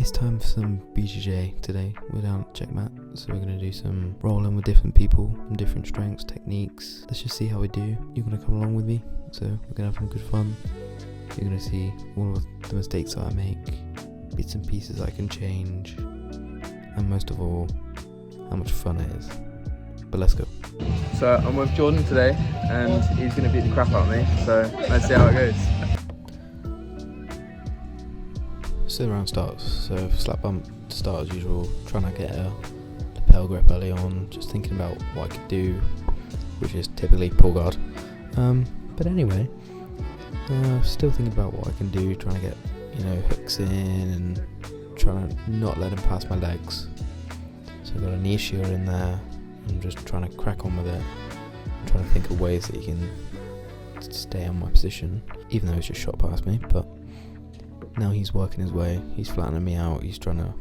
It's time for some BJJ today. We're down at Checkmat, so we're going to do some rolling with different people, from different strengths, techniques. Let's just see how we do. You're going to come along with me, so we're going to have some good fun. You're going to see all of the mistakes that I make, bits and pieces I can change, and most of all, how much fun it is. But let's go. So I'm with Jordan today, and he's going to beat the crap out of me, so let's see how it goes. So the round starts, so slap bump to start as usual, trying to get a lapel grip early on, just thinking about what I could do, which is typically pull guard. But anyway, still thinking about what I can do, trying to get, hooks in and trying to not let him pass my legs. So I've got a knee shear in there, I'm just trying to crack on with it, I'm trying to think of ways that he can stay on my position, even though he's just shot past me. But now he's working his way, he's flattening me out, he's trying to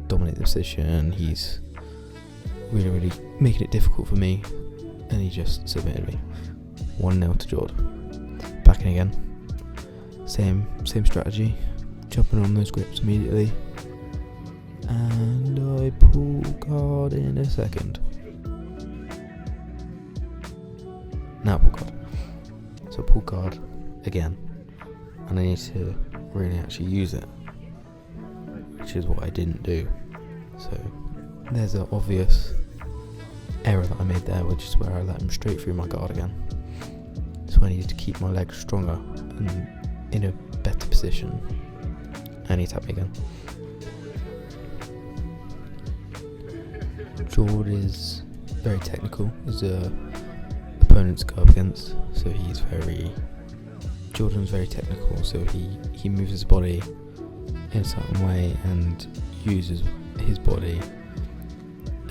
dominate the position, he's really making it difficult for me, and he just submitted me. 1-0 to Jordan. Back in again. Same strategy, jumping on those grips immediately, and I pull guard in a second. Now pull guard. So pull guard again, and I need to really actually use it, which is what I didn't do. So there's an obvious error that I made there, which is where I let him straight through my guard again. So I needed to keep my legs stronger and in a better position, and he tapped me again. Jordan is very technical as opponents go up against, so Jordan's very technical, so he moves his body in a certain way and uses his body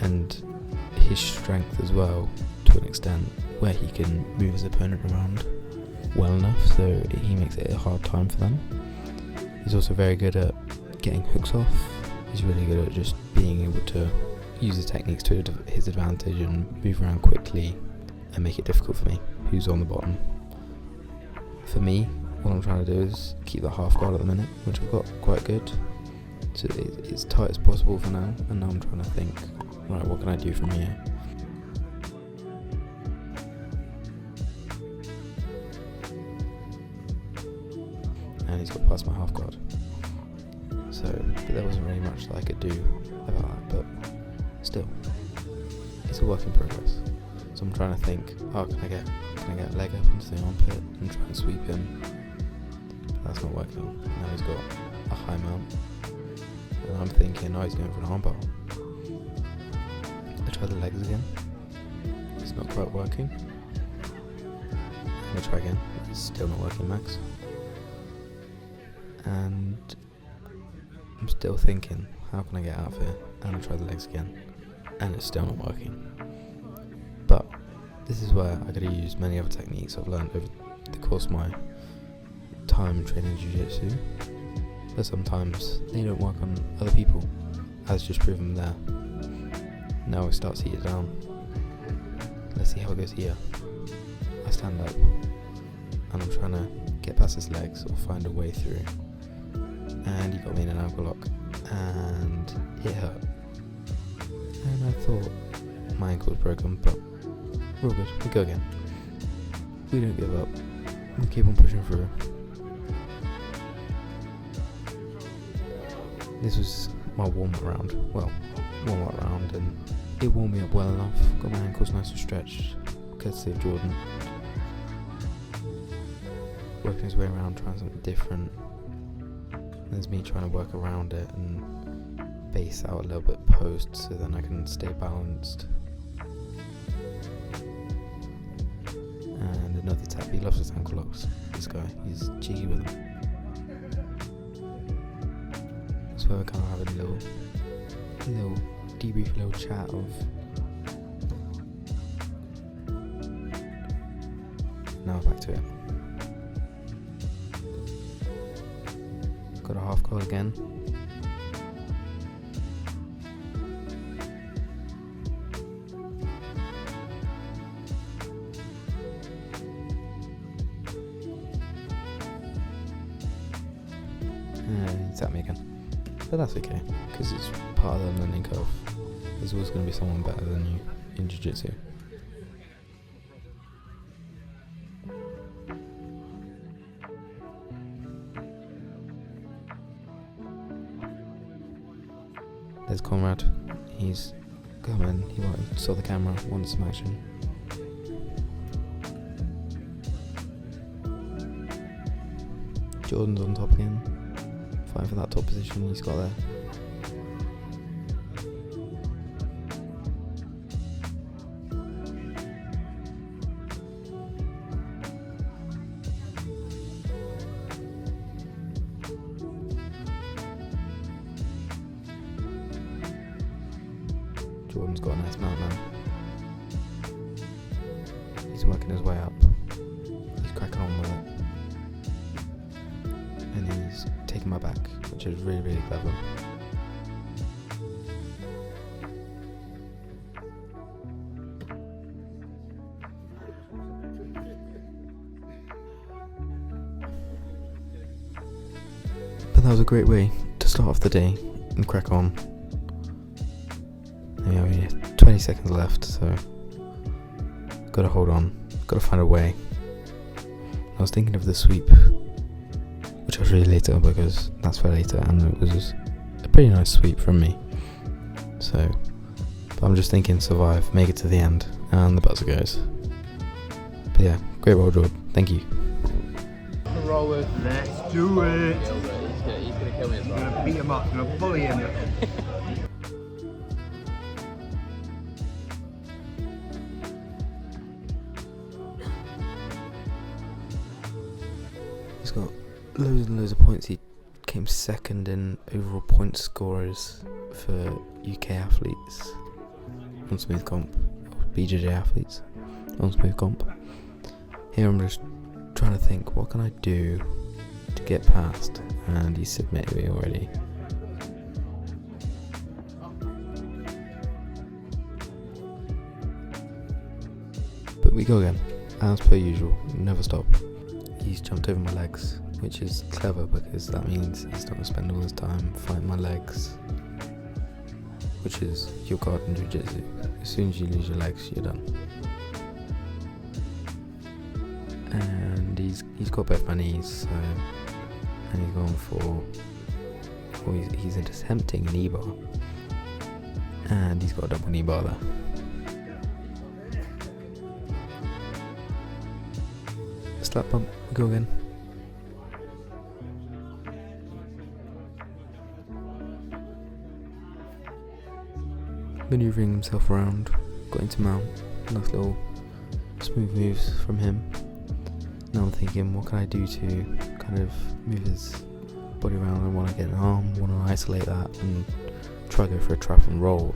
and his strength as well to an extent where he can move his opponent around well enough so he makes it a hard time for them. He's also very good at getting hooks off. He's really good at just being able to use the techniques to his advantage and move around quickly and make it difficult for me, who's on the bottom. For me, what I'm trying to do is keep the half guard at the minute, which I've got quite good. So it's as tight as possible for now, and now I'm trying to think, right, what can I do from here? And he's got past my half guard. But there wasn't really much that I could do about that, but still, it's a work in progress. So I'm trying to think, can I get a leg up into the armpit and try and sweep him? But that's not working. Now he's got a high mount, and I'm thinking, he's going for an armbar. I try the legs again. It's not quite working. I try again. It's still not working, Max. And I'm still thinking, how can I get out of here? And I try the legs again, and it's still not working. But this is where I gotta use many other techniques I've learned over the course of my time training jiu-jitsu, but sometimes they don't work on other people, as just proven there. Now we start to heat it down. Let's see how it goes here. I stand up, and I'm trying to get past his legs or find a way through, and he got me in an ankle lock, and it hurt. And I thought my ankle was broken, but we're all good, we go again. We don't give up, we keep on pushing through. This was my warm-up round, and it warmed me up well enough. Got my ankles nice and stretched, courtesy of Jordan. Working his way around, trying something different. There's me trying to work around it and base out a little bit post so then I can stay balanced. And another tap. He loves his ankle locks, this guy. He's cheeky with them. So we're kind of having a little debrief, a little chat of now back to it. Got a half guard again. And he tapped me again. but that's okay, because it's part of the learning curve. There's always going to be someone better than you in jiu-jitsu. There's Conrad. He's coming. He saw the camera, wanted some action. Jordan's on top again, fighting for that top position. He's got there. Jordan's got a nice mount now. He's working his way up. He's cracking on with it. And he's taking my back, which is really, really clever. But that was a great way to start off the day and crack on. We have 20 seconds left, so gotta hold on, gotta find a way. I was thinking of the sweep, which I'll show you later because that's for later, and it was a pretty nice sweep from me. So, but I'm just thinking survive, make it to the end, and the buzzer goes. But yeah, great roll, Jordan. Thank you. Roll with. Let's do it. He's gonna kill me as I'm well. gonna beat him up, I'm gonna bully him. He's got loads and loads of points. He came second in overall point scorers for UK athletes on Smooth Comp, or BJJ athletes on Smooth Comp. Here I'm just trying to think, what can I do to get past? And he submitted me already. But we go again, as per usual, never stop. He's jumped over my legs, which is clever because that means he's not going to spend all his time fighting my legs, which is your guard in jiu-jitsu. As soon as you lose your legs, you're done. And he's got both my knees, so, and he's gone for, well, he's attempting an E-bar, and he's got a double knee bar there. Slap bump, go again. Maneuvering himself around, got into mount, nice little smooth moves from him. Now I'm thinking, what can I do to kind of move his body around? I want to get an arm, want to isolate that and try to go for a trap and roll.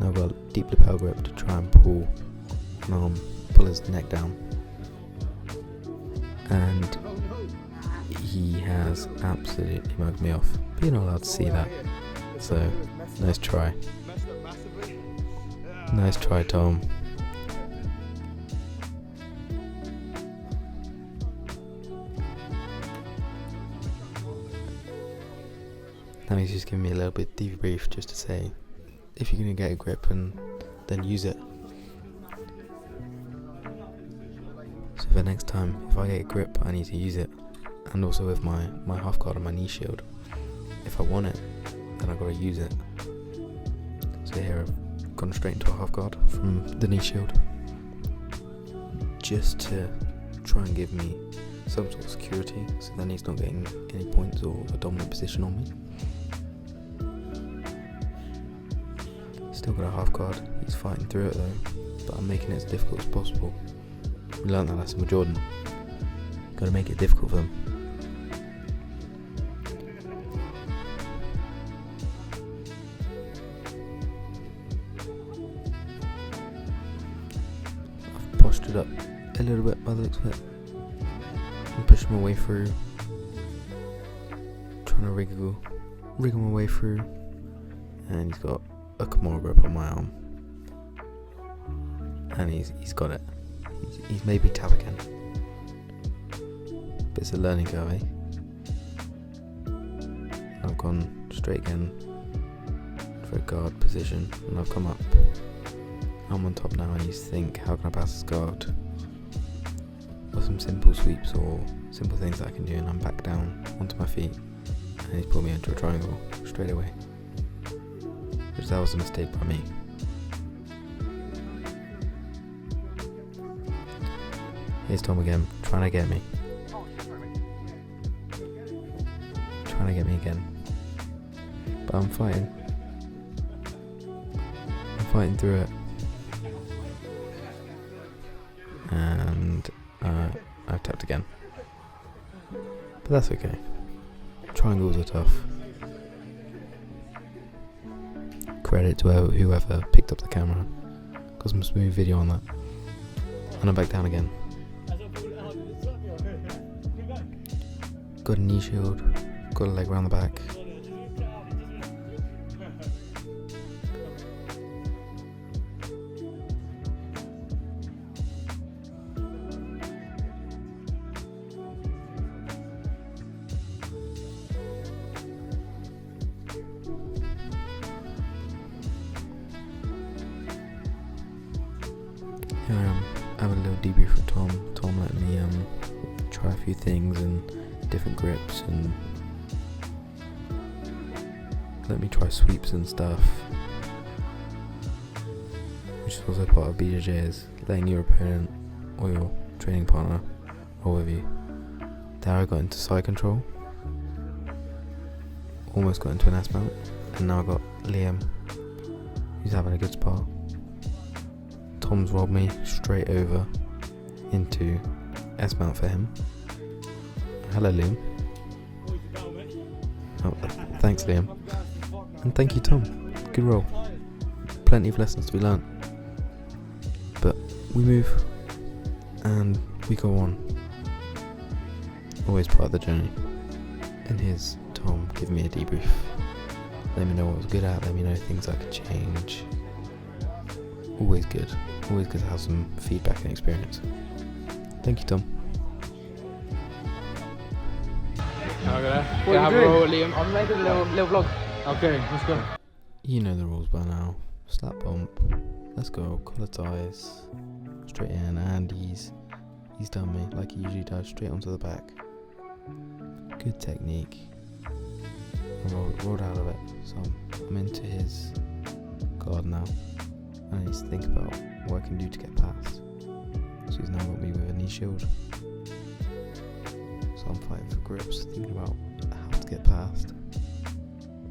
Now I've got a deep lapel grip to try and pull an arm, pull his neck down. And he has absolutely mugged me off. But you're not allowed to see that. So, nice try. Nice try, Tom. Now he's just giving me a little bit debrief just to say, if you're going to get a grip, and then use it. So for next time, if I get a grip, I need to use it. And also with my half guard and my knee shield. If I want it, then I've got to use it. So here I've gone straight into a half guard from the knee shield, just to try and give me some sort of security, so then he's not getting any points or a dominant position on me. Still got a half guard, he's fighting through it though, but I'm making it as difficult as possible. We learned that lesson with Jordan. Gotta make it difficult for them. I've postured up a little bit by the looks of it. I'm pushing my way through, trying to wriggle my way through, and he's got a Kimura grip on my arm, and he's got it. He's maybe tap again. but it's a learning curve, eh? I've gone straight again for a guard position, and I've come up. I'm on top now. I need to think, how can I pass this guard? Or some simple sweeps or simple things that I can do, and I'm back down onto my feet, and he's put me into a triangle straight away, which that was a mistake by me. Here's Tom again, trying to get me. Trying to get me again. But I'm fighting. I'm fighting through it. And I've tapped again. But that's okay. Triangles are tough. Credit to whoever picked up the camera. Got some smooth video on that. And I'm back down again. Got a knee shield, got a leg around the back. Here I am, having a little debrief with Tom. Tom let me try a few things and different grips, and let me try sweeps and stuff, which is also part of BJJ, is letting your opponent or your training partner roll with you. There I got into side control, almost got into an S mount, and now I got Liam, who's having a good spar. Tom's rolled me straight over into S mount for him. Hello Liam. Oh, thanks Liam. And thank you Tom. Good roll. Plenty of lessons to be learnt. But we move and we go on. Always part of the journey. And here's Tom giving me a debrief. Let me know what I was good at, let me know things I could change. Always good. Always good to have some feedback and experience. Thank you Tom. What are you doing? Liam? I've made a little vlog. Okay, let's go. You know the rules by now. Slap bump. Let's go. Collar ties. Straight in, and he's done me like he usually does. Straight onto the back. Good technique. I rolled out of it. So I'm into his guard now. And I need to think about what I can do to get past. So he's now got me with a knee shield. So I'm fighting for grips, thinking about how to get past.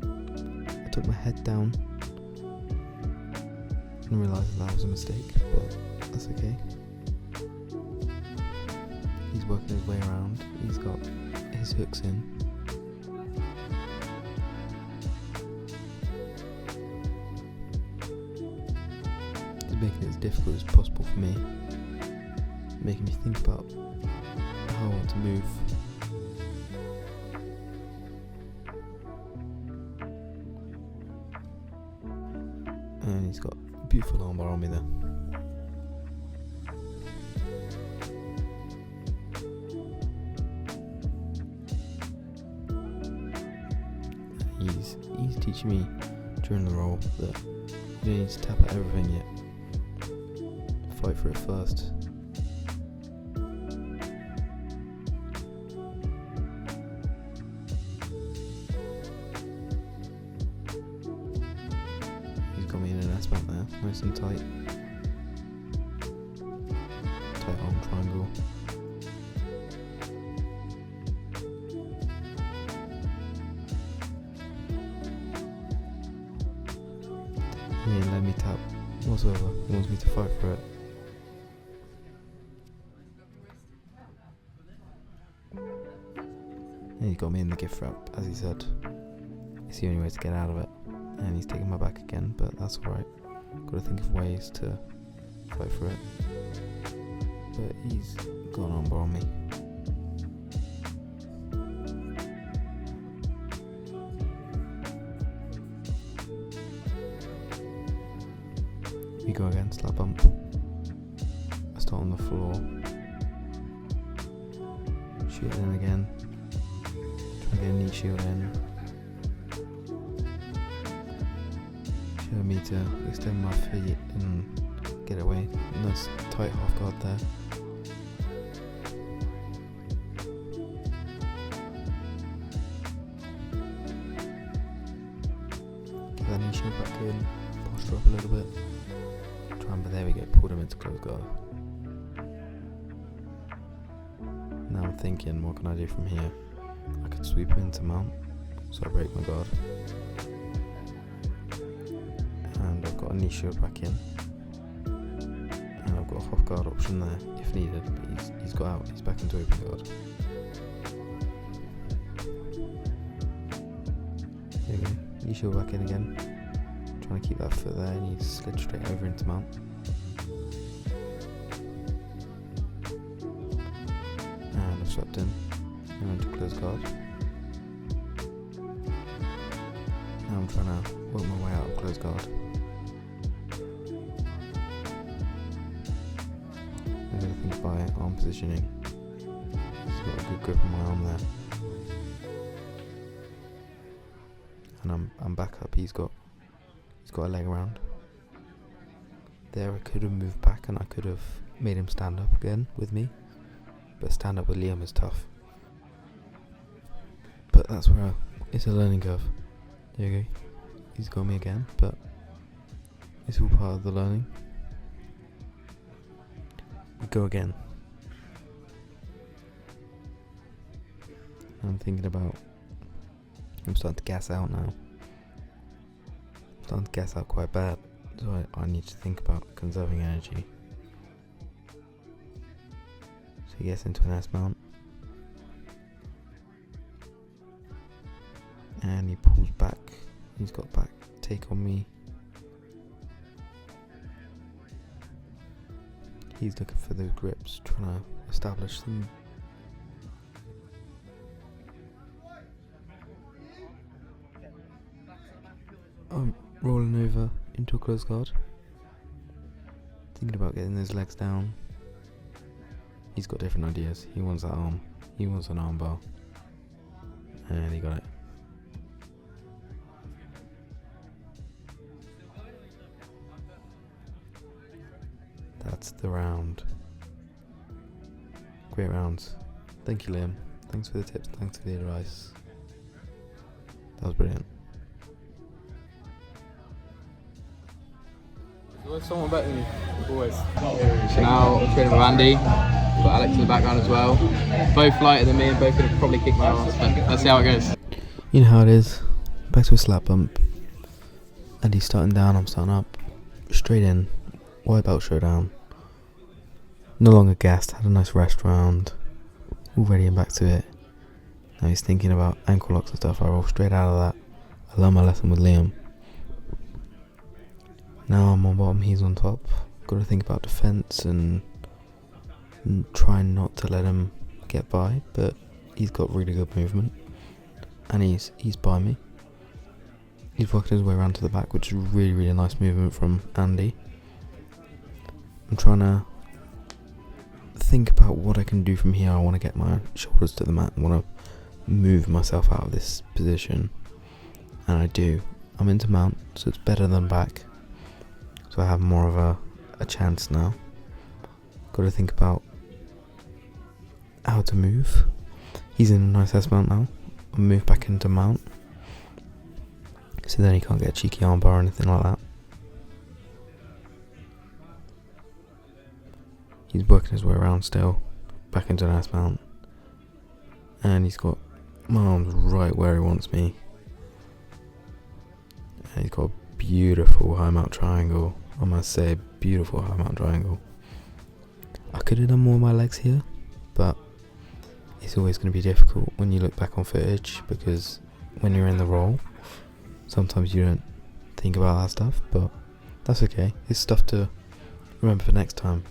I took my head down and realised that was a mistake, but that's okay. He's working his way around, he's got his hooks in. He's making it as difficult as possible for me, making me think about how I want to move. And he's got a beautiful armbar on me there. He's teaching me during the roll that you don't need to tap at everything yet. Fight for it first. Got me in an S mount there, nice and tight. Tight arm triangle. He didn't let me tap whatsoever, he wants me to fight for it. And he got me in the gift wrap, as he said. It's the only way to get out of it. And he's taking my back again, but that's alright. Got to think of ways to fight for it. But he's got an armbar on me. We go again, slap bump. I start on the floor. shield in again. Try to get a knee shield in. Show me to extend my feet and get away. Nice tight half guard there. Get that knee shield back in. Posture up a little bit. But there we go, pulled him into close guard. Now I'm thinking, what can I do from here? I could sweep him into mount, so I break my guard. And I've got a knee shield back in. And I've got a half guard option there, if needed, but he's got out, he's back into open guard. There we go, knee shield back in again. Trying to keep that foot there, and he slid straight over into mount. And I've swept in, and into close guard. Now I'm trying to work my way out of close guard. I'm going to think by arm positioning. He's got a good grip on my arm there. And I'm back up, he's got a leg around. There I could have moved back and I could have made him stand up again with me. But stand up with Liam is tough. But that's where it's a learning curve. There you go. He's got me again, but it's all part of the learning. We go again. I'm thinking about, I'm starting to gas out now. Starting to gas out quite bad, so I need to think about conserving energy. So he gets into an S mount, and he pulls back. He's got back take on me. He's looking for those grips, trying to establish them. I'm rolling over into a close guard, thinking about getting those legs down. He's got different ideas. He wants that arm. He wants an arm bar. And he got it. That's the round. Great rounds. Thank you, Liam. Thanks for the tips. Thanks for the advice. That was brilliant. There's always someone better than you. Always. So now I'm training with Andy. Got Alex in the background as well. Both lighter than me and both could have probably kicked my ass, but let's see how it goes. You know how it is. Back to a slap bump. Andy's starting down, I'm starting up. Straight in. White belt showdown. No longer gassed, had a nice rest round. All ready and back to it. Now he's thinking about ankle locks and stuff. I roll straight out of that. I learned my lesson with Liam. Now I'm on bottom, he's on top. Got to think about defense and try not to let him get by, but he's got really good movement. And he's by me. He's working his way around to the back, which is really, really nice movement from Andy. I'm trying to think about what I can do from here. I want to get my shoulders to the mat. I want to move myself out of this position. And I do. I'm into mount, so it's better than back. So I have more of a chance now. Got to think about how to move. He's in a nice S mount now. I'll move back into mount. So then he can't get a cheeky armbar or anything like that. He's working his way around still. Back into an S mount. And he's got my arms right where he wants me. And he's got a beautiful high mount triangle. I must say, beautiful high mount triangle. I could have done more with my legs here, but it's always going to be difficult when you look back on footage, because when you're in the role, sometimes you don't think about that stuff, but that's okay. It's stuff to remember for next time.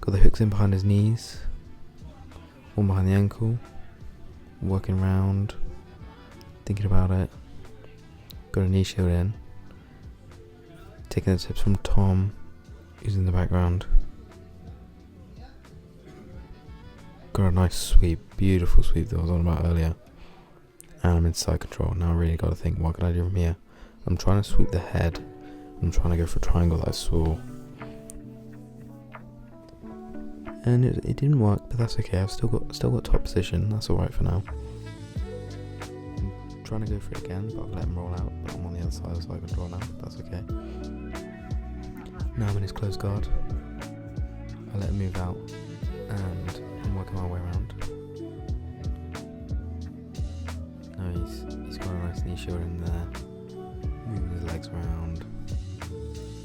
Got the hooks in behind his knees, one behind the ankle, working round, thinking about it. Got a knee shield in, taking the tips from Tom, who's in the background. Got a nice sweep, beautiful sweep that I was on about earlier. And I'm in side control. Now I really got to think, what could I do from here? I'm trying to sweep the head. I'm trying to go for a triangle that I saw. And it didn't work, but that's okay. I've still got top position. That's alright for now. I'm trying to go for it again, but I've let him roll out. But I'm on the other side of the side control now. That's okay. Now I'm in his close guard. I let him move out, and I'm working my way around. Now he's got a nice knee shield in there, moving his legs around,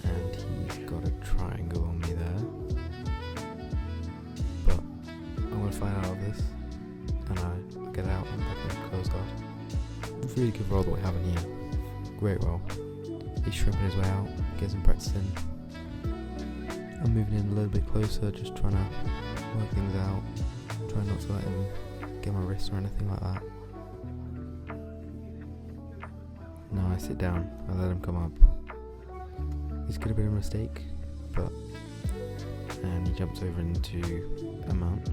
and he's got a triangle on me there. But I'm gonna fight out of this, and I get out. I'm back in close guard. Really good roll that we're having here. Great roll. He's shrimping his way out, gets him practicing. I'm moving in a little bit closer, just trying to work things out, trying not to let him get my wrist or anything like that. Now I sit down, I let him come up. This could have been a mistake, and he jumps over into a mount,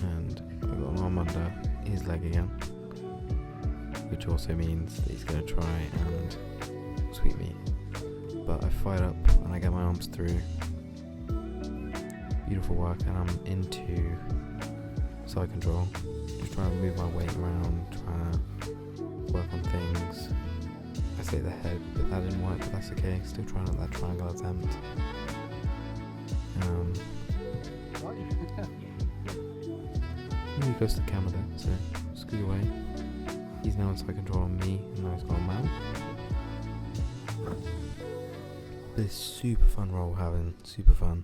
and I've got an arm under his leg again, which also means that he's going to try and sweep me. But I fight up and I get my arms through. Beautiful work, and I'm into side control. Just trying to move my weight around, trying to work on things. I say the head, but that didn't work, but that's okay. Still trying out that triangle attempt. Really close to the camera there, so scoot away. He's now in side control on me, and now he's got a mount. This super fun roll we're having, super fun.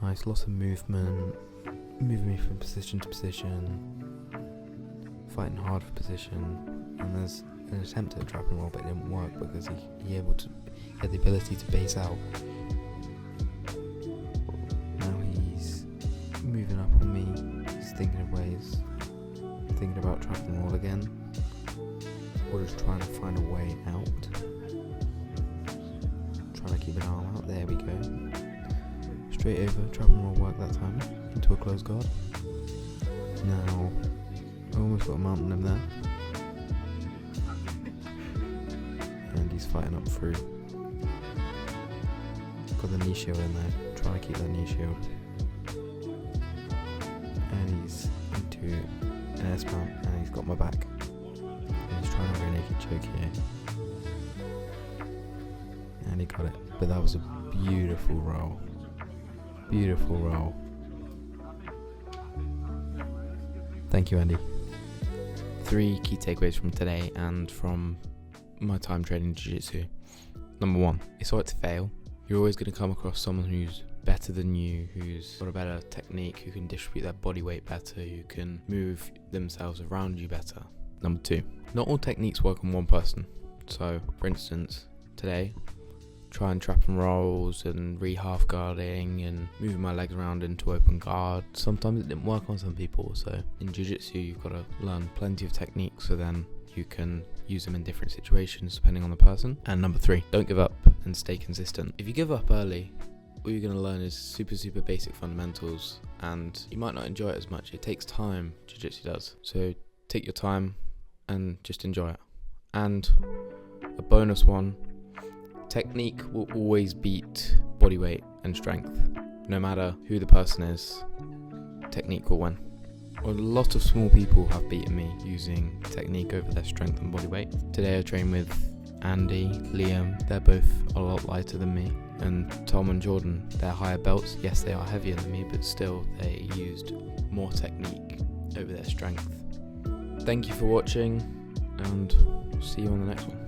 Nice, lots of movement, moving me from position to position, fighting hard for position, and there's an attempt at a trap and roll, but it didn't work because he had the ability to base out. Now he's moving up on me, he's thinking of ways, thinking about trap and roll again, or just trying to find a way out. Trying to keep an arm out, there we go. Straight over, trap and roll work that time, into a close guard. Now, I almost got a mount on him there. And he's fighting up through. Got the knee shield in there, trying to keep that knee shield. And he's into an S mount, and he's got my back. And he's trying to rear naked choke here. And he got it, but that was a beautiful roll. Beautiful roll. Thank you, Andy. 3 key takeaways from today and from my time training jiu-jitsu. Number 1, it's alright to fail. You're always going to come across someone who's better than you, who's got a better technique, who can distribute their body weight better, who can move themselves around you better. Number 2, not all techniques work on one person. So, for instance, today, try and trap and rolls and half guarding and moving my legs around into open guard. Sometimes it didn't work on some people, so in jiu-jitsu you've got to learn plenty of techniques so then you can use them in different situations depending on the person. And number 3, don't give up and stay consistent. If you give up early, all you're going to learn is super basic fundamentals and you might not enjoy it as much. It takes time, jiu-jitsu does. So take your time and just enjoy it. And a bonus one, technique will always beat body weight and strength. No matter who the person is, technique will win. A lot of small people have beaten me using technique over their strength and body weight. Today I train with Andy, Liam, they're both a lot lighter than me, and Tom and Jordan, they're higher belts. Yes, they are heavier than me, but still they used more technique over their strength. Thank you for watching, and see you on the next one.